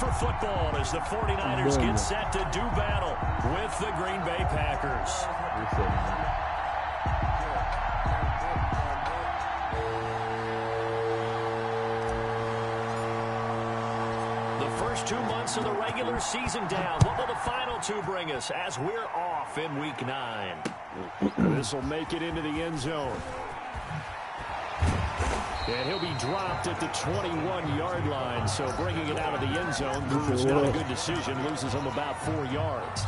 for football as the 49ers get set to do battle with the Green Bay Packers. The first 2 months of the regular season down. What will the final two bring us as we're off in Week 9? This will make it into the end zone. And he'll be dropped at the 21-yard line, so bringing it out of the end zone proves not a good decision, loses him about 4 yards.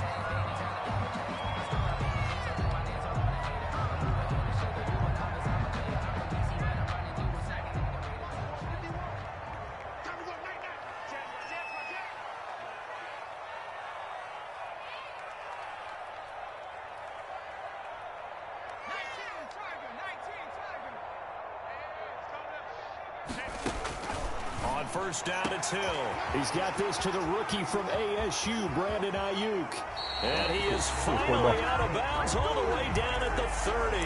First down, it's Hill. He's got this to the rookie from ASU, Brandon Ayuk. And he is finally out of bounds all the way down at the 30.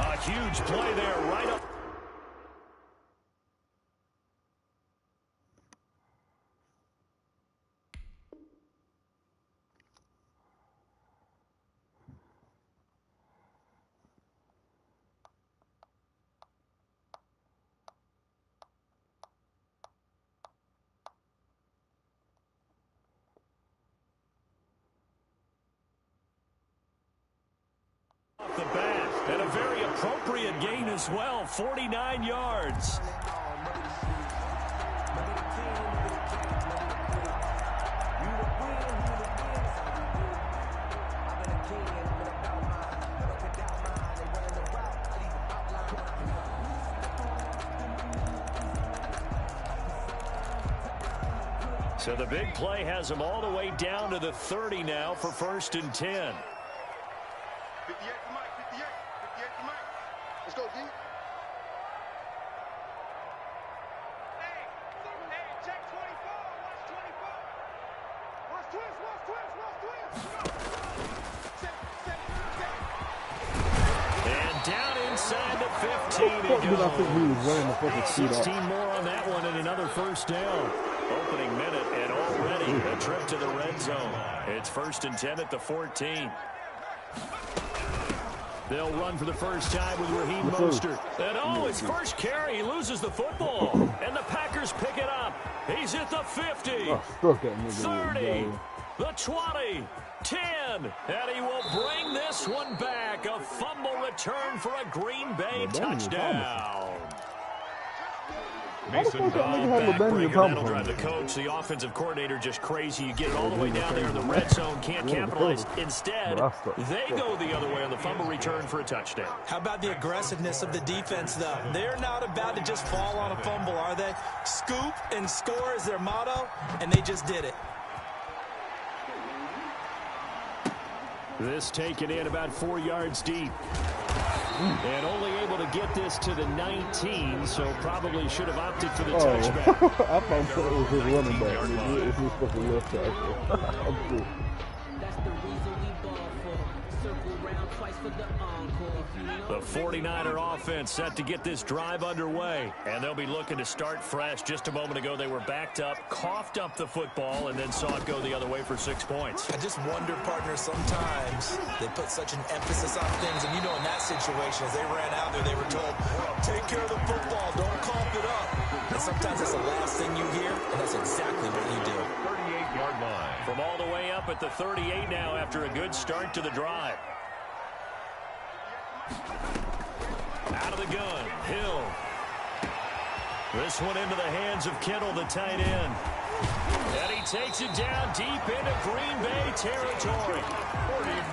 A huge play there right up. The bat, and a very appropriate gain as well, 49 yards. So the big play has him all the way down to the 30 now for 1st and 10. Let's go, D. Hey, check 24. Watch 24. Watch twist. And down inside the 15 it goes. 16 more on that one and another first down. Opening minute and already a trip to the red zone. It's 1st and 10 at the 14. They'll run for the first time with Raheem Mostert. And his first carry, he loses the football. And the Packers pick it up. He's at the 50, 30, the 20, 10. And he will bring this one back. A fumble return for a Green Bay touchdown. Mason back, that'll drive the coach, the offensive coordinator, just crazy. You get it all the way down there in the red zone, can't capitalize. Instead, they go the other way on the fumble return for a touchdown. How about the aggressiveness of the defense, though? They're not about to just fall on a fumble, are they? Scoop and score is their motto, and they just did it. This taken in about 4 yards deep. And only able to get this to the 19, so probably should have opted for the touchback. I thought it was his running back. It's his fucking left tackle. The 49er offense set to get this drive underway. And they'll be looking to start fresh. Just a moment ago, they were backed up, coughed up the football, and then saw it go the other way for 6 points. I just wonder, partner, sometimes they put such an emphasis on things. And, you know, in that situation, as they ran out there, they were told, take care of the football, don't cough it up. And sometimes that's the last thing you hear, and that's exactly what you do. 38-yard line. From all the way up at the 38 now after a good start to the drive. Out of the gun, Hill. This one into the hands of Kittle, the tight end. And he takes it down deep into Green Bay territory.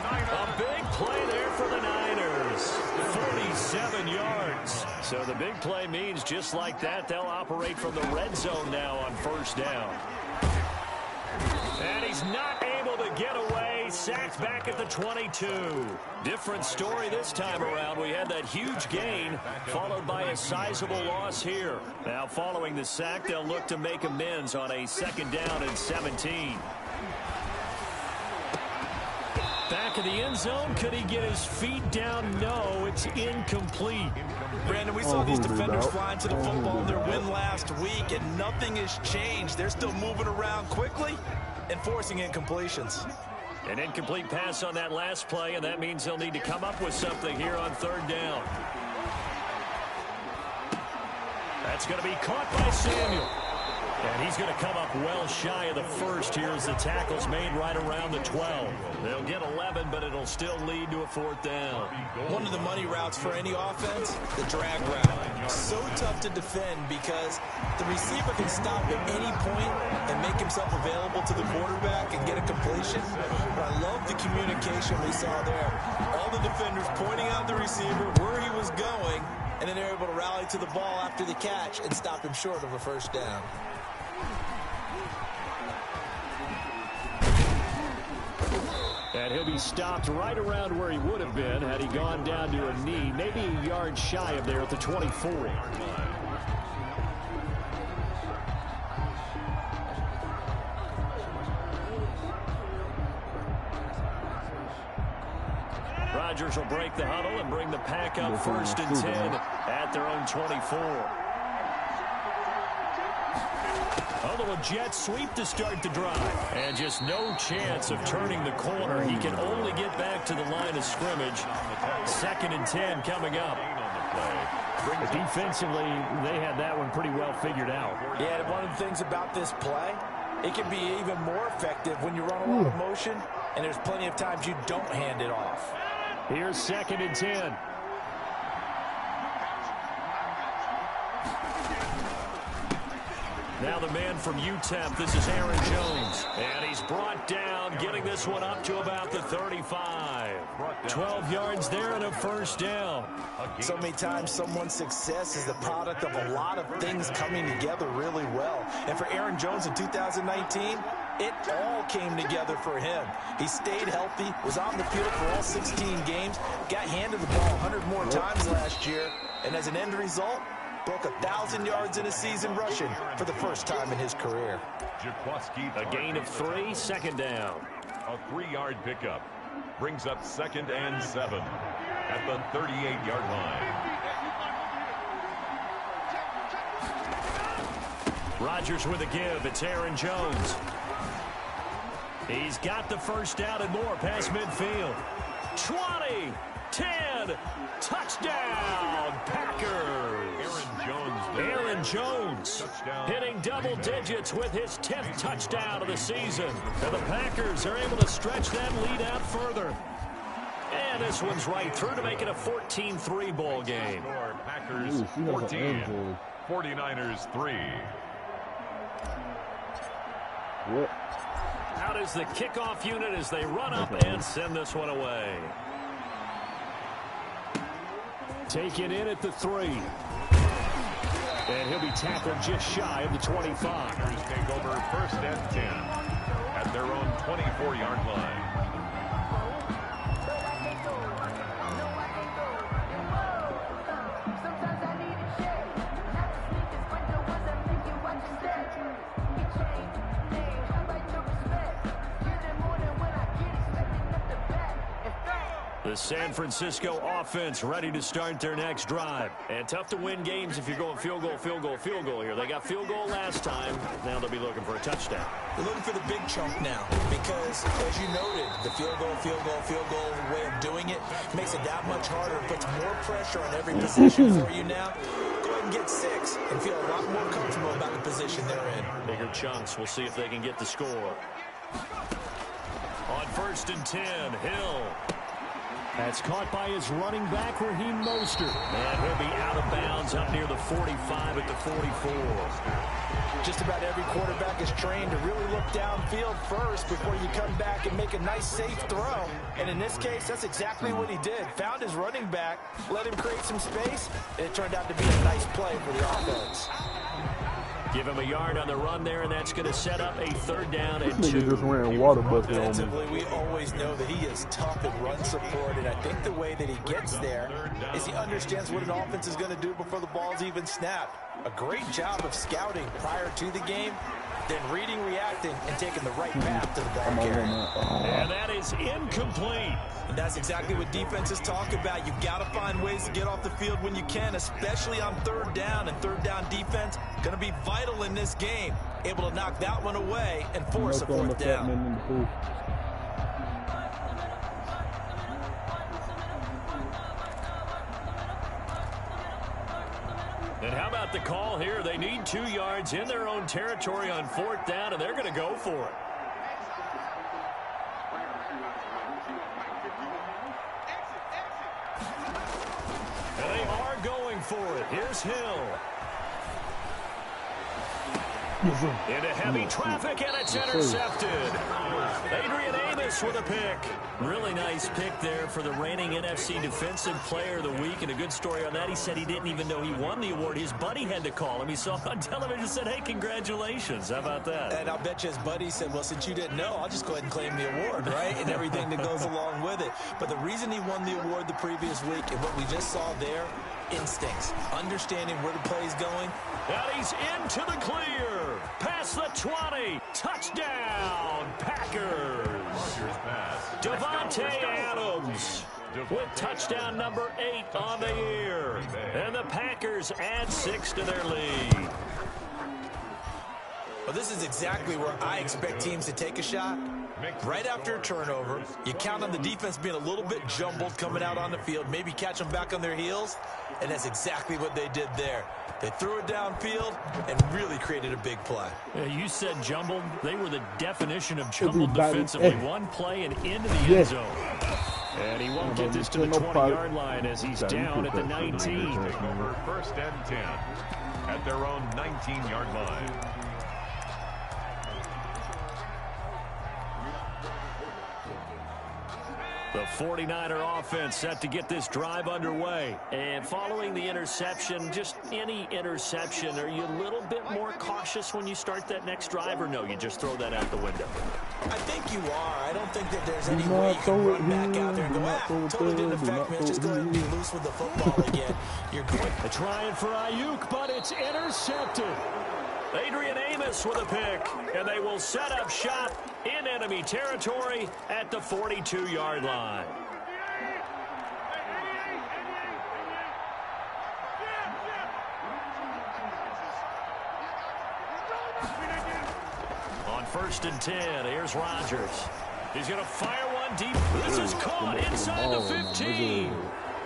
A big play there for the Niners. 47 yards. So the big play means just like that, they'll operate from the red zone now on first down. And he's not able to get away. Sacked back at the 22. Different story this time around. We had that huge gain followed by a sizable loss here. Now following the sack, they'll look to make amends on a 2nd down and 17. Back of the end zone. Could he get his feet down? No, it's incomplete. Brandon, we saw these defenders flying to the football in their win last week, and nothing has changed. They're still moving around quickly and forcing incompletions. An incomplete pass on that last play, and that means they'll need to come up with something here on third down. That's going to be caught by Samuel. And he's going to come up well shy of the first here as the tackle's made right around the 12. They'll get 11, but it'll still lead to a fourth down. One of the money routes for any offense, the drag route. So tough to defend because the receiver can stop at any point and make himself available to the quarterback and get a completion. But I love the communication we saw there. All the defenders pointing out the receiver where he was going, and then they're able to rally to the ball after the catch and stop him short of a first down. And he'll be stopped right around where he would have been had he gone down to a knee, maybe a yard shy of there at the 24. Rodgers will break the huddle and bring the pack up first and 10 at their own 24. A little jet sweep to start the drive. And just no chance of turning the corner. He can only get back to the line of scrimmage. Second and 10 coming up. Defensively, they had that one pretty well figured out. Yeah, one of the things about this play, it can be even more effective when you run a lot of motion, and there's plenty of times you don't hand it off. Here's second and 10. Now the man from UTEP, this is Aaron Jones. And he's brought down, getting this one up to about the 35. 12 yards there and a first down. So many times someone's success is the product of a lot of things coming together really well. And for Aaron Jones in 2019, it all came together for him. He stayed healthy, was on the field for all 16 games, got handed the ball 100 more times last year, and as an end result, broke 1,000 yards in a season rushing for the first time in his career. A gain of 3, second down. A 3-yard pickup brings up second and 7 at the 38-yard line. Rodgers with a give. It's Aaron Jones. He's got the first down and more past midfield. 20, 10, touchdown, Packers. Aaron Jones hitting double digits with his 10th touchdown of the season. And the Packers are able to stretch that lead out further. And this one's right through to make it a 14-3 ball game. Packers 14, 49ers 3. Out is the kickoff unit as they run up and send this one away. Taken in at the 3. And he'll be tackled just shy of the 25. Packers take over first and 10 at their own 24-yard line. The San Francisco offense ready to start their next drive. And tough to win games if you're going field goal, field goal, field goal here. They got field goal last time. Now they'll be looking for a touchdown. They're looking for the big chunk now because, as you noted, the field goal way of doing it makes it that much harder. It puts more pressure on every possession for you now. Go ahead and get 6 and feel a lot more comfortable about the position they're in. Bigger chunks. We'll see if they can get the score. On first and 10, Hill. That's caught by his running back, Raheem Mostert. And he'll be out of bounds up near the 45 at the 44. Just about every quarterback is trained to really look downfield first before you come back and make a nice, safe throw. And in this case, that's exactly what he did. Found his running back, let him create some space, and it turned out to be a nice play for the offense. Give him a yard on the run there, and that's going to set up a third down and 2. Nigga just ran water bucket on me. Defensively, we always know that he is tough in run support, and I think the way that he gets there is he understands what an offense is going to do before the ball's even snapped. A great job of scouting prior to the game, then reading, reacting, and taking the right path to the ball carrier. And that is incomplete. And that's exactly what defenses talk about. You've got to find ways to get off the field when you can, especially on third down. And third down defense going to be vital in this game. Able to knock that one away and force a fourth down. And how about the call here? They need 2 yards in their own territory on fourth down, and they're going to go for it. And they are going for it. Here's Hill. Into heavy traffic, and it's intercepted. Adrian Amos with a pick. Really nice pick there for the reigning NFC Defensive Player of the Week. And a good story on that. He said he didn't even know he won the award. His buddy had to call him. He saw it on television and said, hey, congratulations. How about that? And I'll bet you his buddy said, well, since you didn't know, I'll just go ahead and claim the award, right? And everything that goes along with it. But the reason he won the award the previous week and what we just saw there, instincts, understanding where the play is going. And he's into the clear. Past the 20. Touchdown, Packers. Davante Adams with touchdown number 8 on the year. And the Packers add 6 to their lead. Well, this is exactly where I expect teams to take a shot. Right after a turnover, you count on the defense being a little bit jumbled coming out on the field, maybe catch them back on their heels, and that's exactly what they did there. They threw it downfield and really created a big play. Yeah, you said jumbled. They were the definition of jumbled defensively. One play and into the end zone. And he won't get this to the 20-yard line as he's down at the 19. Take over first and 10 at their own 19-yard line. The 49er offense set to get this drive underway. And following the interception, just any interception, are you a little bit more cautious when you start that next drive, or no, you just throw that out the window? I think you are. I don't think that there's any way you can run back out there and go, totally didn't affect me. Just go ahead and be loose with the football again. You're going. They're trying for Ayuk, but it's intercepted. Adrian Amos with a pick, and they will set up shop in enemy territory at the 42-yard line. On first and 10, here's Rodgers. He's going to fire one deep. This is caught inside the 15.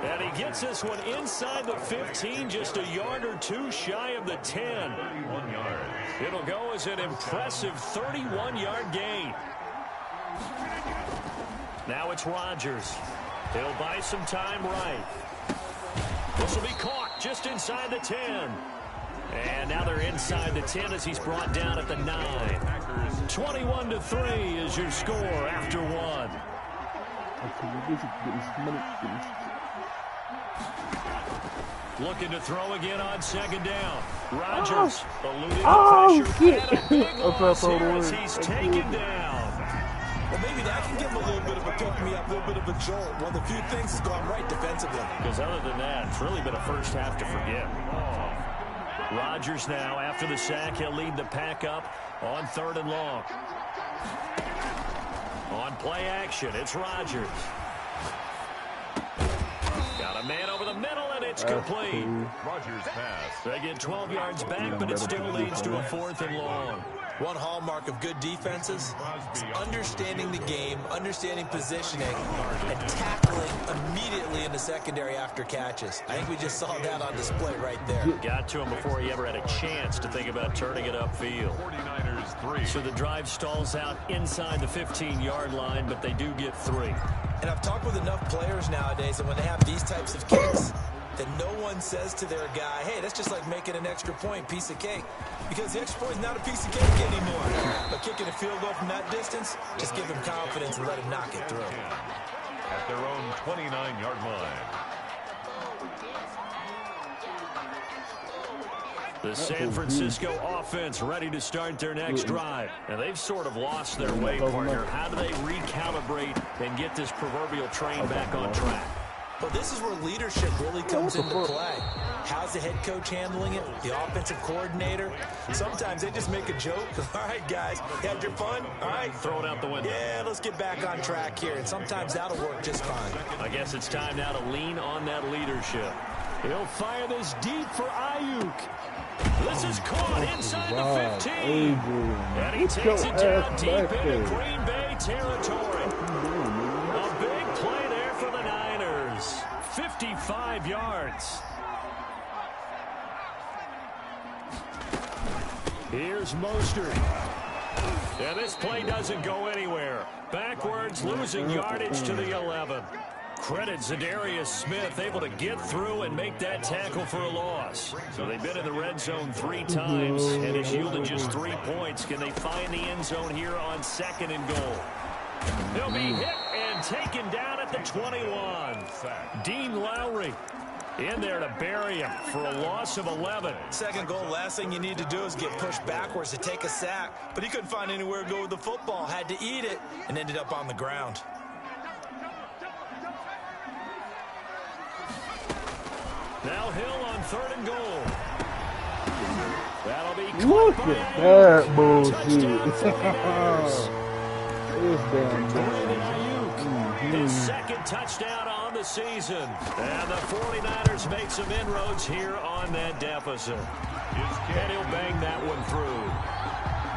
And he gets this one inside the 15, just a yard or two shy of the 10. 31 yards. It'll go as an impressive 31-yard gain. Now it's Rodgers. He'll buy some time right. This will be caught just inside the 10. And now they're inside the 10 as he's brought down at the 9. 21-3 is your score after one. Looking to throw again on second down. Rodgers eluding the pressure. And a big loss here as he's taken down. Well, maybe that can give him a little bit of a pick-me-up, a little bit of a jolt. One of the few things has gone right defensively. Because other than that, it's really been a first half to forget. Rodgers now, after the sack, he'll lead the pack up on 3rd and long. On play action, it's Rodgers. Got a man over the middle, and it's complete. Rodgers pass. They get 12 yards back, but it still leads to a 4th and long. One hallmark of good defenses is understanding the game, understanding positioning, and tackling immediately in the secondary after catches. I think we just saw that on display right there. Got to him before he ever had a chance to think about turning it upfield. 49ers 3. So the drive stalls out inside the 15-yard line, but they do get 3. And I've talked with enough players nowadays that when they have these types of kicks, that no one says to their guy, hey, that's just like making an extra point, piece of cake. Because the extra point is not a piece of cake anymore. But kicking a field goal from that distance, just give him confidence and let him knock it through. At their own 29-yard line. The San Francisco offense ready to start their next drive. And they've sort of lost their way, partner. How do they recalibrate and get this proverbial train back on track? Well, this is where leadership really comes into play. How's the head coach handling it? The offensive coordinator? Sometimes they just make a joke. All right, guys, you had your fun? All right. Throw it out the window. Yeah, let's get back on track here. And sometimes that'll work just fine. I guess it's time now to lean on that leadership. He'll fire this deep for Ayuk. This is caught inside the 15. Adrian. And he takes it down deep into Green Bay territory. A big play there for the Niners. 55 yards. Here's Mostert. And this play doesn't go anywhere. Backwards, losing yardage to the 11. Credit Zadarius Smith, able to get through and make that tackle for a loss. So they've been in the red zone 3 times, and it's yielded just 3 points. Can they find the end zone here on 2nd and goal? He'll be hit and taken down at the 21. Dean Lowry in there to bury him for a loss of 11. 2nd goal, last thing you need to do is get pushed backwards to take a sack. But he couldn't find anywhere to go with the football, had to eat it, and ended up on the ground. Now Hill on 3rd and goal. That'll be Look caught by at Ayuk. that bullshit. Touchdown for the Niners. It's damn Brandon bad. Ayuk, his 2nd touchdown on the season. And the 49ers make some inroads here on that deficit. And he'll bang that one through.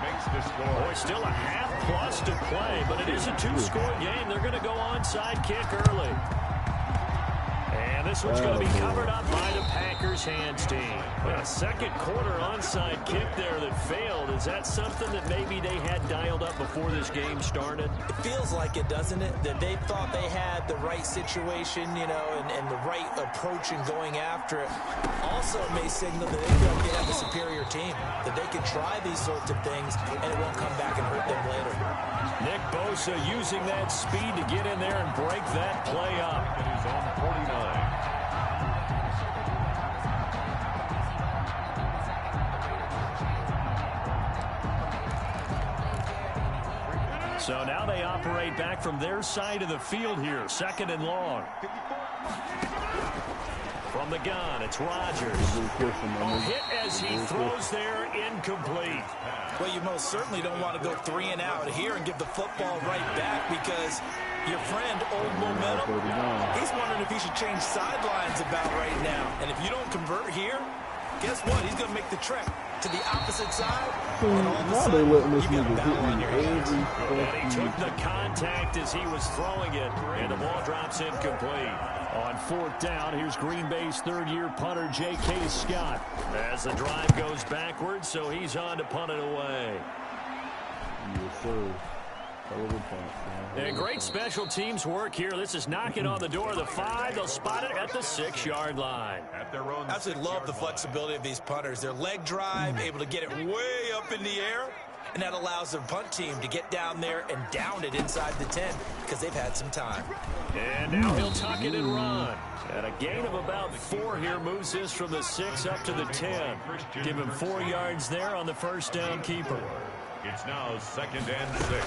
Makes the score. Boy, still a half plus to play, but it is a 2-score game. They're going to go onside kick early. And this one's going to be covered up by the Packers hands team. Well, a 2nd quarter onside kick there that failed. Is that something that maybe they had dialed up before this game started? It feels like it, doesn't it? That they thought they had the right situation, you know, and the right approach in going after it. Also, it may signal that they feel like they have a superior team, that they can try these sorts of things, and it won't come back and hurt them later. Nick Bosa using that speed to get in there and break that play up. It is on 49. So now they operate back from their side of the field here. 2nd and long. From the gun, it's Rodgers. A hit as he throws there, incomplete. Well, you most certainly don't want to go 3 and out here and give the football right back because your friend, Old Momentum, he's wondering if he should change sidelines about right now. And if you don't convert here, guess what? He's going to make the trek to the opposite side. And all of a sudden, you got a battle on your hands. And he took the contact as he was throwing it, and the ball drops incomplete. On 4th down, here's Green Bay's 3rd-year punter, J.K. Scott. As the drive goes backwards, so he's on to punt it away. Yes, sir. And great special teams work here. This is knocking on the door of the 5. They'll spot it at the 6-yard line. At their own Absolutely love the flexibility of these punters. Their leg drive, able to get it way up in the air, and that allows their punt team to get down there and down it inside the 10 because they've had some time. And now he'll tuck it and run. And a gain of about 4 here moves this from the 6 up to the 10. Give him 4 yards there on the 1st down keeper. It's now 2nd and 6.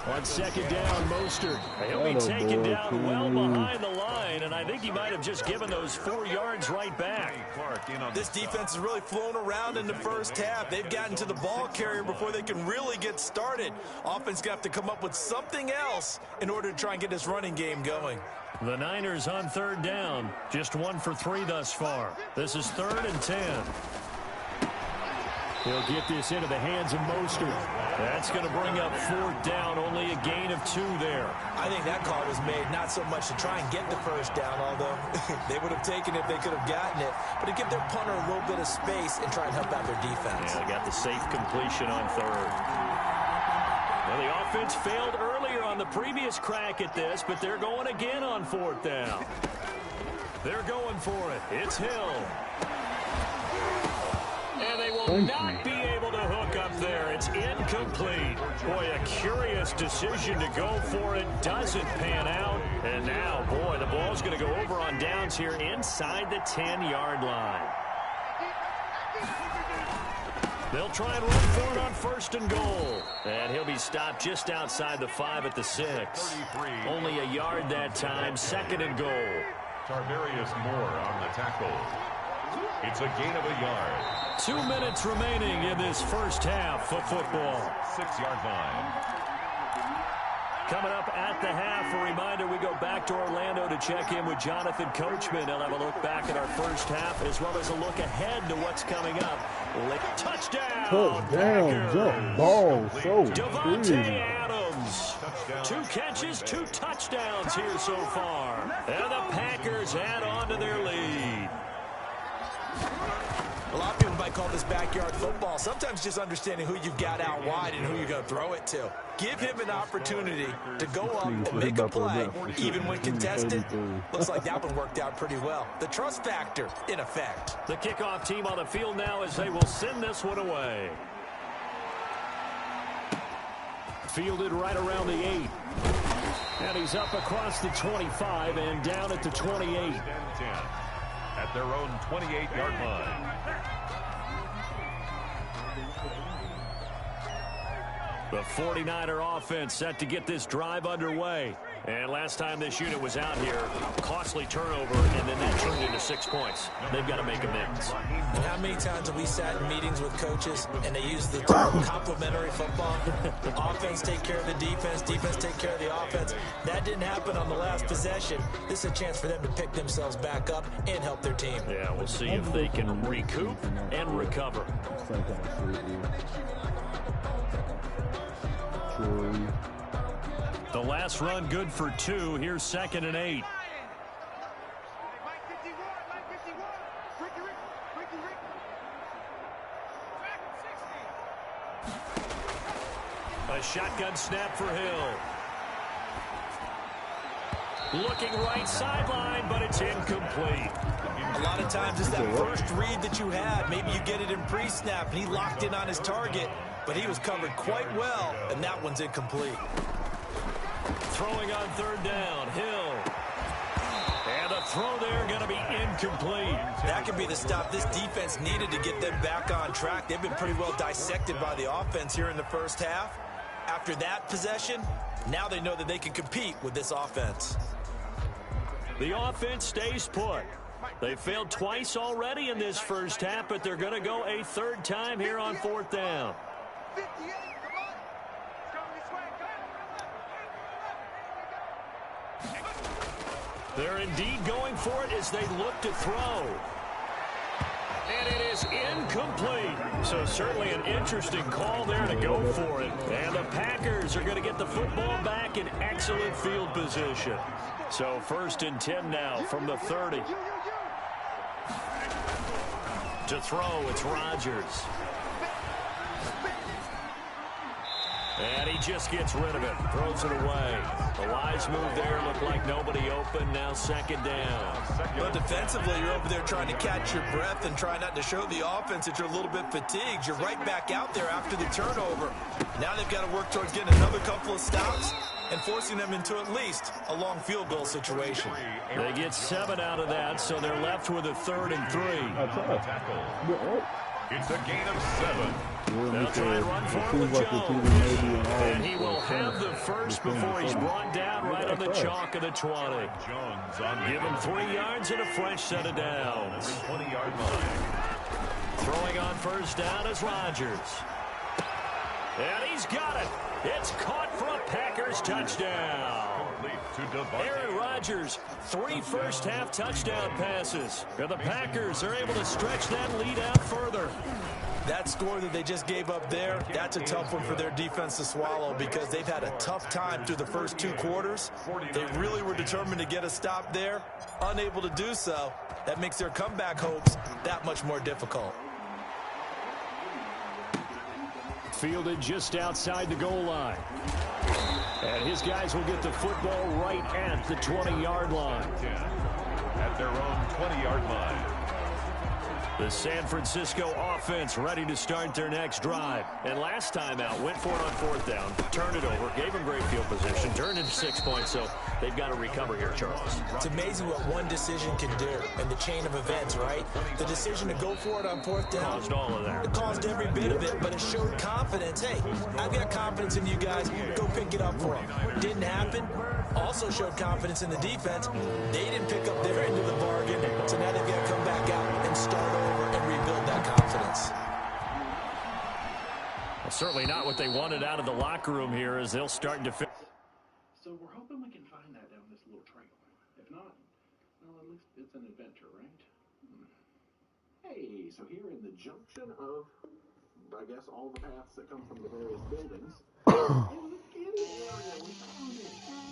On 2nd down, Mostert. He'll be taken down well behind the line, and I think he might have just given those 4 yards right back. This defense is really flown around in the first half. They've gotten to the ball carrier before they can really get started. Offense got to come up with something else in order to try and get this running game going. The Niners on 3rd down. Just 1 for 3 thus far. This is 3rd and 10. He'll get this into the hands of Mostert. That's going to bring up 4th down, only a gain of 2 there. I think that call was made not so much to try and get the 1st down, although they would have taken it if they could have gotten it, but to give their punter a little bit of space and try and help out their defense. Yeah, they got the safe completion on 3rd. Well, the offense failed earlier on the previous crack at this, but they're going again on 4th down. They're going for it. It's Hill. And they will not be able to hook up there. It's incomplete. Boy, a curious decision to go for it. Doesn't pan out. And now, boy, the ball's going to go over on downs here inside the 10-yard line. They'll try and run for it on 1st and goal. And he'll be stopped just outside the 5 at the 6. 33. Only a yard that time. 2nd and goal. Tarvarius Moore on the tackle. It's a gain of a yard. 2 minutes remaining in this first half of football. 6-yard line. Coming up at the half, a reminder, we go back to Orlando to check in with Jonathan Coachman. He'll have a look back at our first half as well as a look ahead to what's coming up. Touchdown! Touchdown, jump ball, so Davante crazy. Adams. 2 catches, 2 touchdowns here so far. And the Packers add on to their lead. A lot of people might call this backyard football. Sometimes just understanding who you've got out wide and who you're going to throw it to. Give him an opportunity to go up and make a play, even when contested. Looks like that one worked out pretty well. The trust factor, in effect. The kickoff team on the field now as they will send this one away. Fielded right around the 8. And he's up across the 25 and down at the 28. 10 at their own 28-yard line. The 49er offense set to get this drive underway. And last time this unit was out here, costly turnover, and then that turned into 6 points. They've got to make amends. And how many times have we sat in meetings with coaches and they use the term complementary football? Offense take care of the defense, defense take care of the offense. That didn't happen on the last possession. This is a chance for them to pick themselves back up and help their team. Yeah, we'll see if they can recoup and recover. The last run good for 2. Here's 2nd and 8. Mike 51, Mike 51. Ricky. Back 60. A shotgun snap for Hill. Looking right sideline, but it's incomplete. A lot of times it's that first read that you had. Maybe you get it in pre-snap, and he locked in on his target, but he was covered quite well, and that one's incomplete. Throwing on 3rd down, Hill. And the throw there going to be incomplete. That could be the stop this defense needed to get them back on track. They've been pretty well dissected by the offense here in the first half. After that possession, now they know that they can compete with this offense. The offense stays put. They failed twice already in this first half, but they're going to go a 3rd time here on 4th down. 58, come on. Let's go this way, They're indeed going for it as they look to throw. And it is incomplete. So certainly an interesting call there to go for it. And the Packers are going to get the football back in excellent field position. So 1st and 10 now from the 30. To throw, it's Rodgers. And he just gets rid of it. Throws it away. The wise move there. Looked like nobody open. Now 2nd down. But defensively, you're over there trying to catch your breath and try not to show the offense that you're a little bit fatigued. You're right back out there after the turnover. Now they've got to work towards getting another couple of stops and forcing them into at least a long field goal situation. They get 7 out of that, so they're left with a 3rd and 3. It's a gain of 7. They'll try and run for it with Jones. And he will have the first before he's brought down right on the chalk of the 20. Jones on Give him 3 yards and a fresh set of downs. 20-yard line. Throwing on 1st down is Rodgers. And he's got it. It's caught for a Packers touchdown. Aaron Rodgers, 3 first-half touchdown passes. And the Packers are able to stretch that lead out further. That score that they just gave up there, that's a tough one for their defense to swallow because they've had a tough time through the first 2 quarters. They really were determined to get a stop there, unable to do so. That makes their comeback hopes that much more difficult. Fielded just outside the goal line. And his guys will get the football right at the 20-yard line. At their own 20-yard line. The San Francisco offense ready to start their next drive. And last time out, went for it on 4th down, turned it over, gave them great field position, turned into 6 points, so they've got to recover here, Charles. It's amazing what one decision can do in the chain of events, right? The decision to go for it on 4th down. Caused all of that. It caused every bit of it, but it showed confidence. Hey, I've got confidence in you guys. Go pick it up for them. Didn't happen. Also showed confidence in the defense. They didn't pick up their end of the bargain, so now they've got to come back out and start over and rebuild that confidence. Well, certainly not what they wanted out of the locker room here as they'll start to fit. So we're hoping we can find that down this little trail. If not, well, at least it's an adventure, right? Hey, so here in the junction of, I guess, all the paths that come from the various buildings,